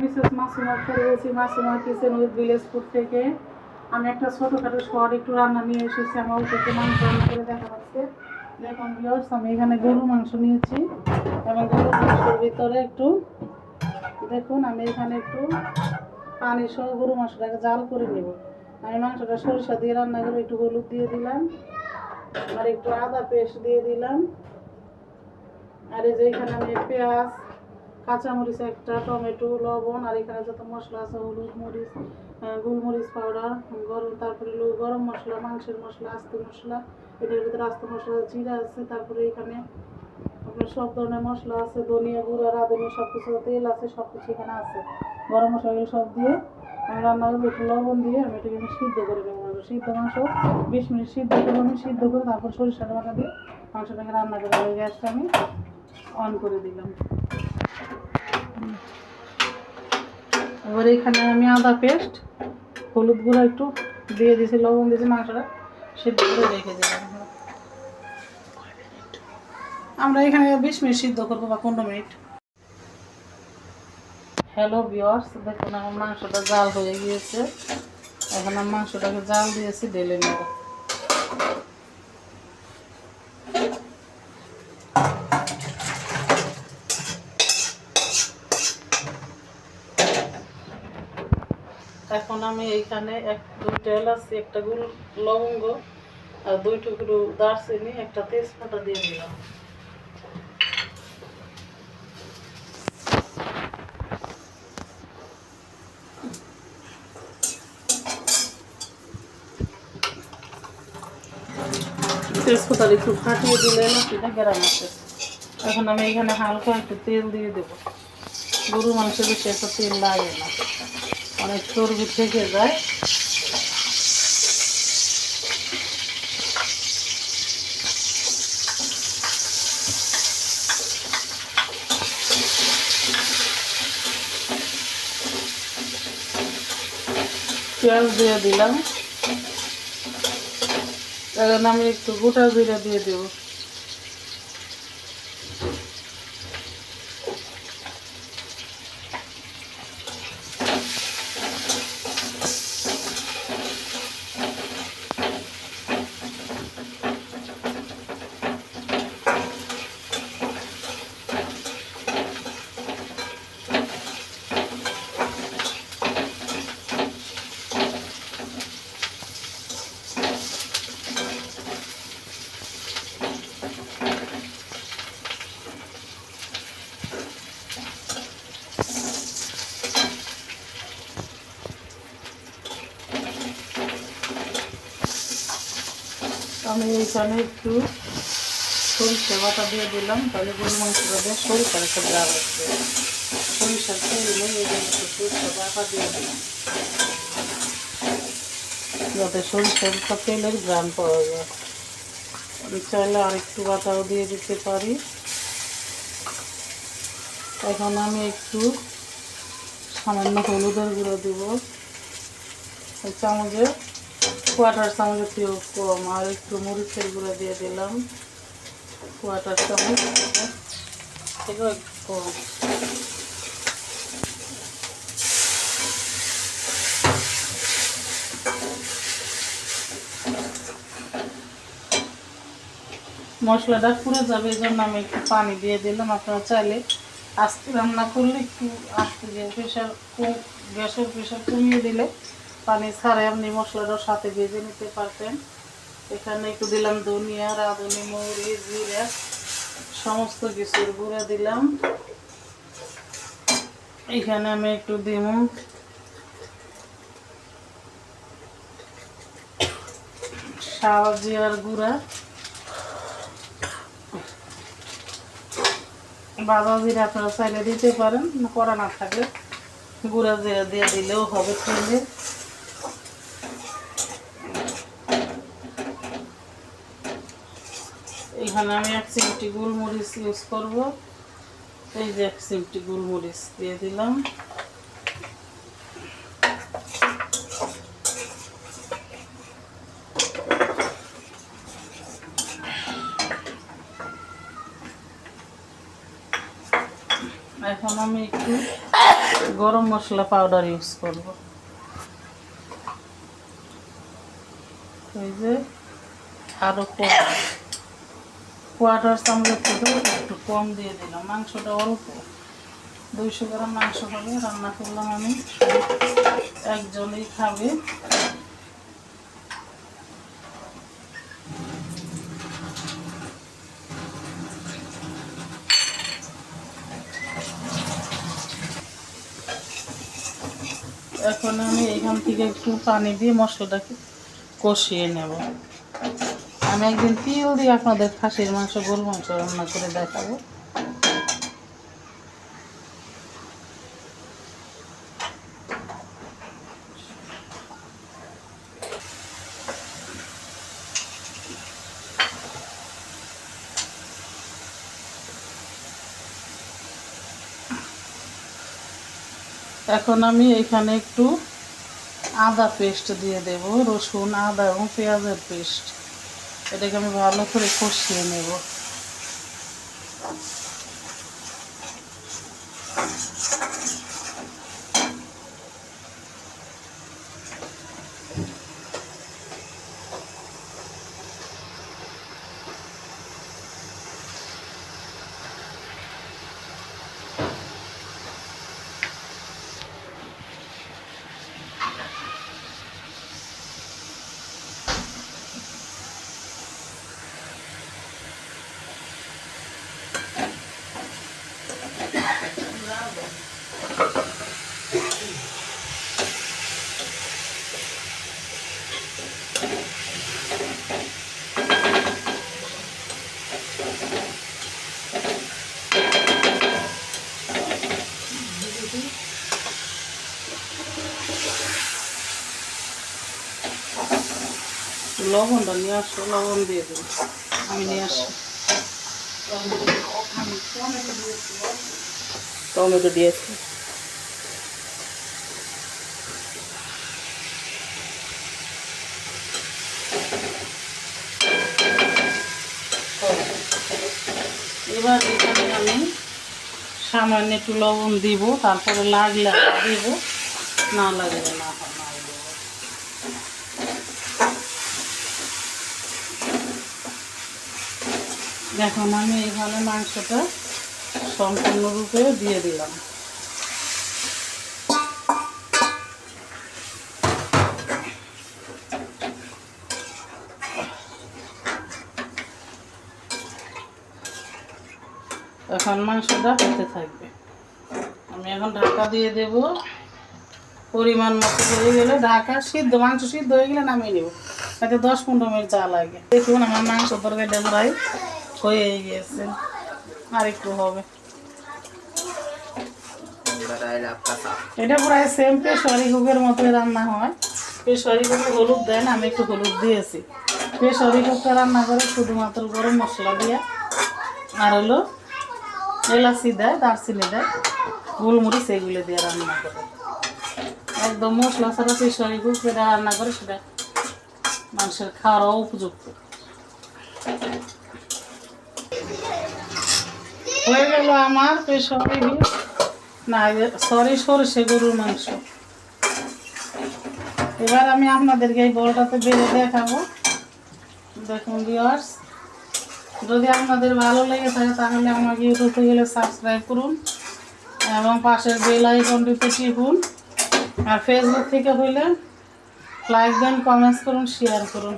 Mrs Masuma করেছি Masuma kitchen with village food থেকে। আমি একটা ছোটোখাটো শর্ট একটু রান্না নিয়ে এসেছি। আমার ওকে মাংস রান্না করে দেখা যাচ্ছে। দেখুন ভিউয়ার্স, আমি এখানে গরু মাংস নিয়েছি এবং গরু মাংসের ভিতরে একটু দেখুন আমি এখানে একটু পানি সহ গরু মাংসটাকে জাল করে নেব। আমি মাংসটা সরিষা দিয়ে রান্না করে একটু হলুদ দিয়ে দিলাম আর একটু আদা পেস্ট দিয়ে দিলাম। আর এই যে এখানে আমি পেঁয়াজ, কাঁচামরিচ একটা, টমেটো, লবণ আর এখানে যত মশলা আছে হলুদ, মরিচ, গোলমরিচ পাউডার, তারপরে গরম মশলা, মাংসের মশলা, আস্ত মশলা, এটার ভিতরে আস্ত মশলা জিরা আছে, তারপরে এখানে আপনার সব ধরনের মশলা আছে, ধনিয়া গুঁড়া, রাঁধুনি, সব কিছু, তেল আছে, সব কিছু এখানে আছে। গরম মশলা সব দিয়ে আমি রান্না করবো, একটু লবণ দিয়ে আমি এটাকে সিদ্ধ করে নেবো। সিদ্ধ মাংস 20 মিনিট সিদ্ধ করবো। আমি সিদ্ধ করে তারপর সরিষাটা বাটা দিয়ে মাংসটাকে রান্না করে ওই গ্যাসটা আমি অন করে দিলাম। এবার এখানে আমি আদা পেস্ট, হলুদ গুঁড়ো একটু দিয়ে দিয়েছি, লবণ দিয়েছি, মাংসটা সিদ্ধ করে রেখে দিলাম। আমরা এখানে 20 মিনিট সিদ্ধ করবো বা 15 মিনিট। হ্যালো ভিউয়ার্স, দেখুন আমার মাংসটা জাল হয়ে গিয়েছে। এখন আমি মাংসটাকে জাল দিয়েছি, ঢেলে নেব। এখন আমি এইখানে 2টা এলাচ, একটা লবঙ্গ আর 2 টুকরো দারচিনি, একটা তেজপাতা দিয়ে দিলাম। তেজপাতা একটু ফাটিয়ে দিলে এলাচিটা গেরাম আছে। এখন আমি এখানে হালকা একটু তেল দিয়ে দেবো। গরু মাংসের বেশি একটা তেল লাগে না, অনেক চর্বি থেকে যায়। পেঁয়াজ দিয়ে দিলাম। এখন আমি একটু গোটা জিরা দিয়ে দেবো। আমি এইখানে একটু সরিষা বাটা দিয়ে দিলাম, তাহলে গরু মাংসটা দিয়ে সরিষার একটা গ্রাম আসবে। সরিষার তেল একটু সরিষা বাটা দিয়ে দিলাম, যাতে সরিষার একটা তেলের গ্রাম পাওয়া যায়। আমি চাইলে আর একটু বাটাও দিয়ে দিতে পারি। এখন আমি একটু সামান্য হলুদের গুঁড়ো দিব, চামচে, কোয়াটার চামচের চেয়েও কম। আর একটু মরিচের গুঁড়ো দিয়ে দিলাম, কোয়াটার চামচ থেকেও একটু কম। মশলাটা পুড়ে যাবে, এই জন্য আমি একটু পানি দিয়ে দিলাম। আপনারা চাইলে আস্তে রান্না করলে একটু আস্তে দিয়ে গ্যাসের প্রেশার কমিয়ে দিলে পানি ছাড়ে আপনি মশলাটার সাথে ভেজে নিতে পারতেন। এখানে একটু দিলাম ধনিয়া, রাঁধুনি, মরিচ, জিরা, সমস্ত কিছুর গুঁড়া দিলাম। এখানে আমি একটু দিব সাদা জিরার গুঁড়া, বাদা জিরা আপনারা চাইলে দিতে পারেন, করা না থাকলে গুঁড়া জিরা দিয়ে দিলেও হবে তেলে। এখানে আমি 1 চিমটি গোলমরিচ ইউজ করব। এই যে 1 চিমটি গোলমরিচ দিয়ে দিলাম। এখন আমি একটু গরম মশলা পাউডার ইউজ করব। এই যে আরও কোয়ার্টার চামচের থেকে একটু কম দিয়ে দিলাম। মাংসটা অল্প, 200 গ্রাম মাংস হবে, রান্না করলাম আমি, একজনই খাবে। এখন আমি এখান থেকে একটু পানি দিয়ে মশলাটাকে কষিয়ে নেব। আমি একদিন তিল দিয়ে আপনাদের খাসির মাংস, গরুর মাংস রান্না করে দেখাবো। এখন আমি এখানে একটু আদা পেস্ট দিয়ে দেব, রসুন, আদা এবং পেঁয়াজের পেস্ট। এটাকে আমি ভালো করে কষিয়ে নেব। লবণটা নিয়ে আসো, লবণ দিয়ে দেবো, আমি নিয়ে আসি। টমেটো দিয়েছি। এবার এখানে আমি সামান্য একটু লবণ দিব, তারপরে লাগলে দিব, না লাগলে না দেবো। এখন আমি এখানে মাংসটা সম্পূর্ণরূপে দিয়ে দিলাম। এখন মাংসটা হতে থাকবে। আমি এখন ঢাকা দিয়ে দেব। পরিমাণ মতো হয়ে গেলে ঢাকা সিদ্ধ, মাংস সিদ্ধ হয়ে গেলে নামিয়ে নেব। এতে 10-15 মিনিট চা লাগে। দেখুন আমার মাংস তরকারিটা প্রায় হয়ে গিয়েছে, আর একটু হবে। এটা প্রায় সেম প্রেসারি কুকের মতো রান্না হয়। প্রেসারি কুকে হলুদ দেন, আমি একটু হলুদ দিয়েছি। প্রেসারি কুকটা রান্না করে শুধুমাত্র গরম মশলা দিয়ে, আর হলো এলাচি দেয়, দারচিনি দেয়, গোলমরিচ, এগুলো দিয়ে রান্না করে। একদম মশলা ছাড়া প্রেসারি কুকে রান্না করে, সেটা মানুষের খাওয়ারও উপযুক্ত। হয়ে গেল আমার প্রেসারি না, সরষে গরুর মাংস। এবার আমি আপনাদেরকে এই বলটাতে বেড়ে দেখাবো। দেখুন ভিউয়ার্স, যদি আপনাদের ভালো লেগে থাকে তাহলে আমাকে ইউটিউবে গেলে সাবস্ক্রাইব করুন এবং পাশের বেল আইকনটিতে টিপুন। আর ফেসবুক থেকে হইলে লাইক দেন, কমেন্টস করুন, শেয়ার করুন।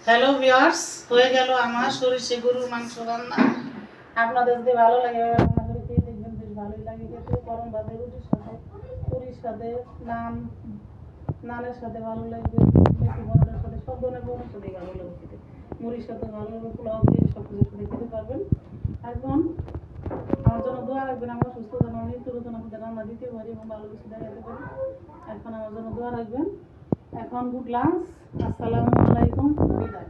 হ্যালো ভিউয়ার্স, হয়ে গেল আমার সরিষে গরুর মাংস রান্না। আপনাদের যদি ভালো লাগে রান্না করে খেয়ে দেখবেন, বেশ ভালোই লাগে খেতে। গরম ভাতে, রুটির সাথে, পুরির সাথে, নানের সাথে ভালো লাগবে, মেথি বোনার সাথে, সব ধরনের বোনের সাথে ভালো লাগবে খেতে। মুড়ির সাথে ভালো লাগবে, পোলাও দিয়ে সব কিছুর সাথে খেতে পারবেন। এখন আমার জন্য দোয়া রাখবেন, আমার সুস্থ যেন মৃত্যুর জন্য আপনাদের রান্না দিতে পারি এবং ভালো কিছু দেখাতে পারি। এখন আমার জন্য দোয়া রাখবেন। এখন গুড লাঞ্চ। আসসালামু আলাইকুম, বিদায়।